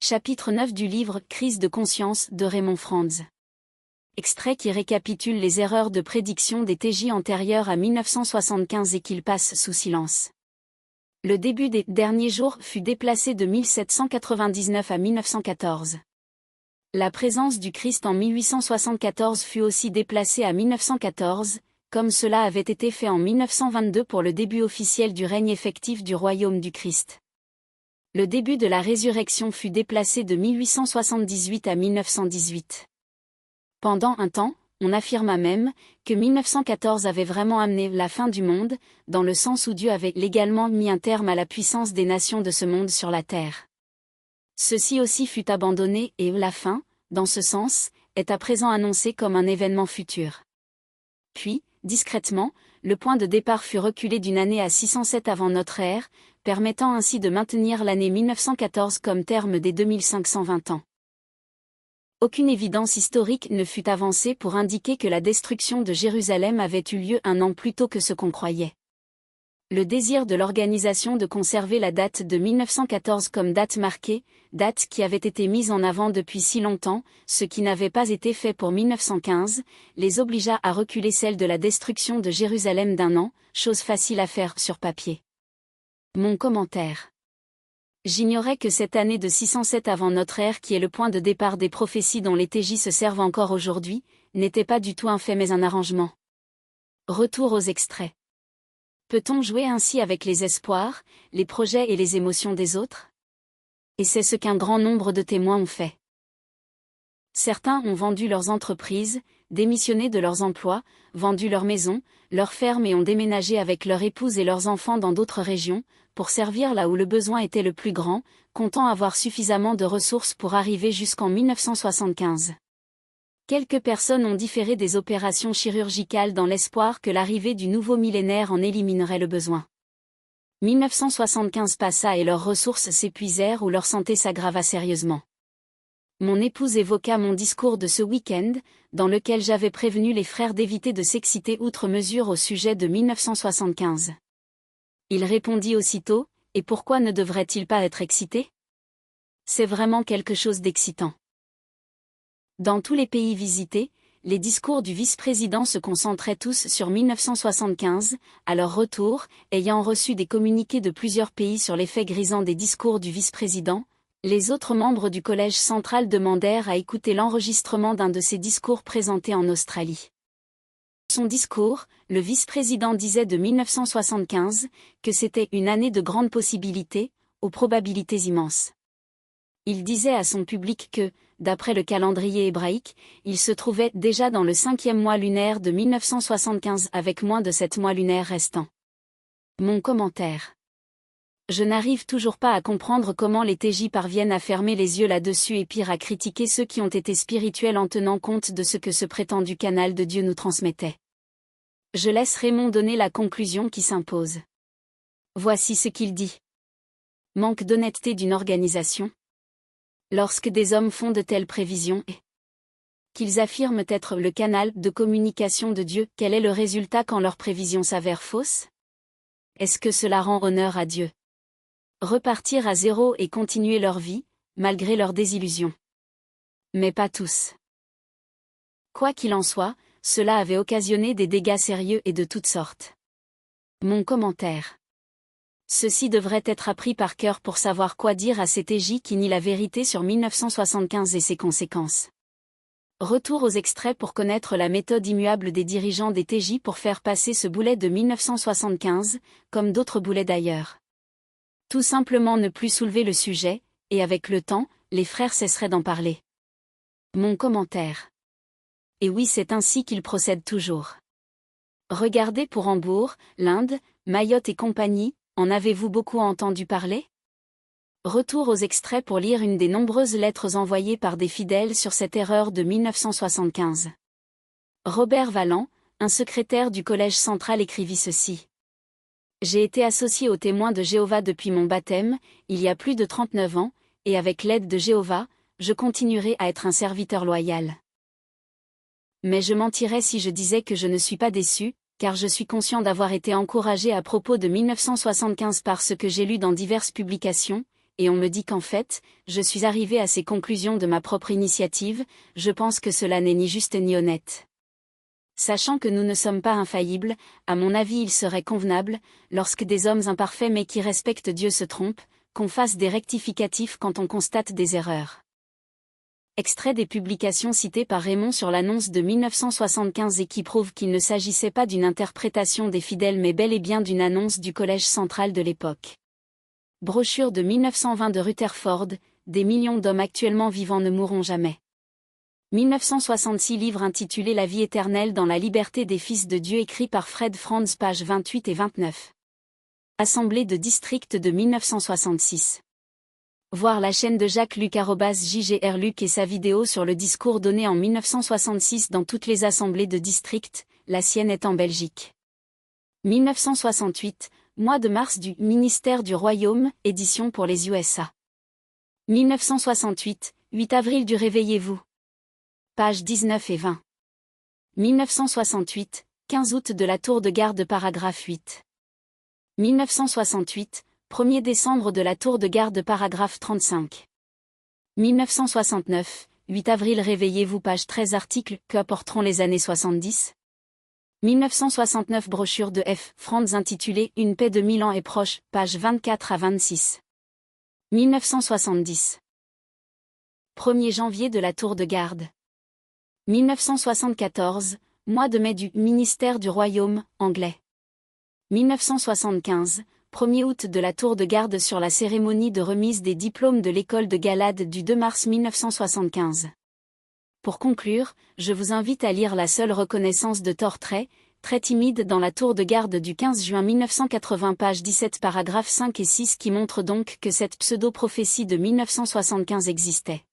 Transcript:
Chapitre 9 du livre « Crise de conscience » de Raymond Franz. Extrait qui récapitule les erreurs de prédiction des TJ antérieures à 1975 et qu'il passe sous silence. Le début des derniers jours fut déplacé de 1799 à 1914. La présence du Christ en 1874 fut aussi déplacée à 1914, comme cela avait été fait en 1922 pour le début officiel du règne effectif du royaume du Christ. Le début de la résurrection fut déplacé de 1878 à 1918. Pendant un temps, on affirma même que 1914 avait vraiment amené la fin du monde, dans le sens où Dieu avait légalement mis un terme à la puissance des nations de ce monde sur la terre. Ceci aussi fut abandonné et la fin, dans ce sens, est à présent annoncée comme un événement futur. Puis, discrètement, le point de départ fut reculé d'une année à 607 avant notre ère, permettant ainsi de maintenir l'année 1914 comme terme des 2520 ans. Aucune évidence historique ne fut avancée pour indiquer que la destruction de Jérusalem avait eu lieu un an plus tôt que ce qu'on croyait. Le désir de l'organisation de conserver la date de 1914 comme date marquée, date qui avait été mise en avant depuis si longtemps, ce qui n'avait pas été fait pour 1915, les obligea à reculer celle de la destruction de Jérusalem d'un an, chose facile à faire sur papier. Mon commentaire. J'ignorais que cette année de 607 avant notre ère qui est le point de départ des prophéties dont les TJ se servent encore aujourd'hui, n'était pas du tout un fait mais un arrangement. Retour aux extraits. Peut-on jouer ainsi avec les espoirs, les projets et les émotions des autres? Et c'est ce qu'un grand nombre de témoins ont fait. Certains ont vendu leurs entreprises, démissionné de leurs emplois, vendu leurs maisons, leurs fermes et ont déménagé avec leurs épouses et leurs enfants dans d'autres régions, pour servir là où le besoin était le plus grand, comptant avoir suffisamment de ressources pour arriver jusqu'en 1975. Quelques personnes ont différé des opérations chirurgicales dans l'espoir que l'arrivée du nouveau millénaire en éliminerait le besoin. 1975 passa et leurs ressources s'épuisèrent ou leur santé s'aggrava sérieusement. Mon épouse évoqua mon discours de ce week-end, dans lequel j'avais prévenu les frères d'éviter de s'exciter outre mesure au sujet de 1975. Il répondit aussitôt, « Et pourquoi ne devrait-il pas être excité? C'est vraiment quelque chose d'excitant. » Dans tous les pays visités, les discours du vice-président se concentraient tous sur 1975, à leur retour, ayant reçu des communiqués de plusieurs pays sur l'effet grisant des discours du vice-président. Les autres membres du collège central demandèrent à écouter l'enregistrement d'un de ses discours présentés en Australie. Son discours, le vice-président disait de 1975, que c'était une année de grandes possibilités, aux probabilités immenses. Il disait à son public que, d'après le calendrier hébraïque, il se trouvait déjà dans le 5e mois lunaire de 1975 avec moins de 7 mois lunaires restants. Mon commentaire. Je n'arrive toujours pas à comprendre comment les TJ parviennent à fermer les yeux là-dessus et pire à critiquer ceux qui ont été spirituels en tenant compte de ce que ce prétendu canal de Dieu nous transmettait. Je laisse Raymond donner la conclusion qui s'impose. Voici ce qu'il dit. Manque d'honnêteté d'une organisation. Lorsque des hommes font de telles prévisions et qu'ils affirment être le canal de communication de Dieu, quel est le résultat quand leurs prévisions s'avèrent fausses? Est-ce que cela rend honneur à Dieu? Repartir à zéro et continuer leur vie, malgré leurs désillusions. Mais pas tous. Quoi qu'il en soit, cela avait occasionné des dégâts sérieux et de toutes sortes. Mon commentaire. Ceci devrait être appris par cœur pour savoir quoi dire à ces TJ qui nient la vérité sur 1975 et ses conséquences. Retour aux extraits pour connaître la méthode immuable des dirigeants des TJ pour faire passer ce boulet de 1975, comme d'autres boulets d'ailleurs. Tout simplement ne plus soulever le sujet, et avec le temps, les frères cesseraient d'en parler. Mon commentaire. Et oui, c'est ainsi qu'ils procèdent toujours. Regardez pour Hambourg, l'Inde, Mayotte et compagnie, en avez-vous beaucoup entendu parler? Retour aux extraits pour lire une des nombreuses lettres envoyées par des fidèles sur cette erreur de 1975. Robert Valland, un secrétaire du Collège central écrivit ceci. J'ai été associé aux témoins de Jéhovah depuis mon baptême, il y a plus de 39 ans, et avec l'aide de Jéhovah, je continuerai à être un serviteur loyal. Mais je mentirais si je disais que je ne suis pas déçu, car je suis conscient d'avoir été encouragé à propos de 1975 par ce que j'ai lu dans diverses publications, et on me dit qu'en fait, je suis arrivé à ces conclusions de ma propre initiative, je pense que cela n'est ni juste ni honnête. Sachant que nous ne sommes pas infaillibles, à mon avis il serait convenable, lorsque des hommes imparfaits mais qui respectent Dieu se trompent, qu'on fasse des rectificatifs quand on constate des erreurs. Extrait des publications citées par Raymond sur l'annonce de 1975 et qui prouvent qu'il ne s'agissait pas d'une interprétation des fidèles mais bel et bien d'une annonce du Collège central de l'époque. Brochure de 1920 de Rutherford, des millions d'hommes actuellement vivants ne mourront jamais. 1966 livre intitulé La vie éternelle dans la liberté des fils de Dieu écrit par Fred Franz pages 28 et 29. Assemblée de district de 1966. Voir la chaîne de Jacques-Luc @JGR Luc et sa vidéo sur le discours donné en 1966 dans toutes les assemblées de district, la sienne est en Belgique. 1968, mois de mars du Ministère du Royaume, édition pour les USA. 1968, 8 avril du Réveillez-vous. Pages 19 et 20. 1968, 15 août de la Tour de Garde paragraphe 8. 1968, 1er décembre de la Tour de Garde paragraphe 35. 1969, 8 avril Réveillez-vous page 13 article Que apporteront les années 70 1969 brochure de F. Franz intitulée Une paix de 1000 ans est proche, pages 24 à 26. 1970. 1er janvier de la Tour de Garde. 1974, mois de mai du Ministère du Royaume, anglais. 1975, 1er août de la Tour de Garde sur la cérémonie de remise des diplômes de l'école de Galade du 2 mars 1975. Pour conclure, je vous invite à lire La seule reconnaissance de tort très timide dans la Tour de Garde du 15 juin 1980 page 17 paragraphes 5 et 6 qui montre donc que cette pseudo-prophétie de 1975 existait.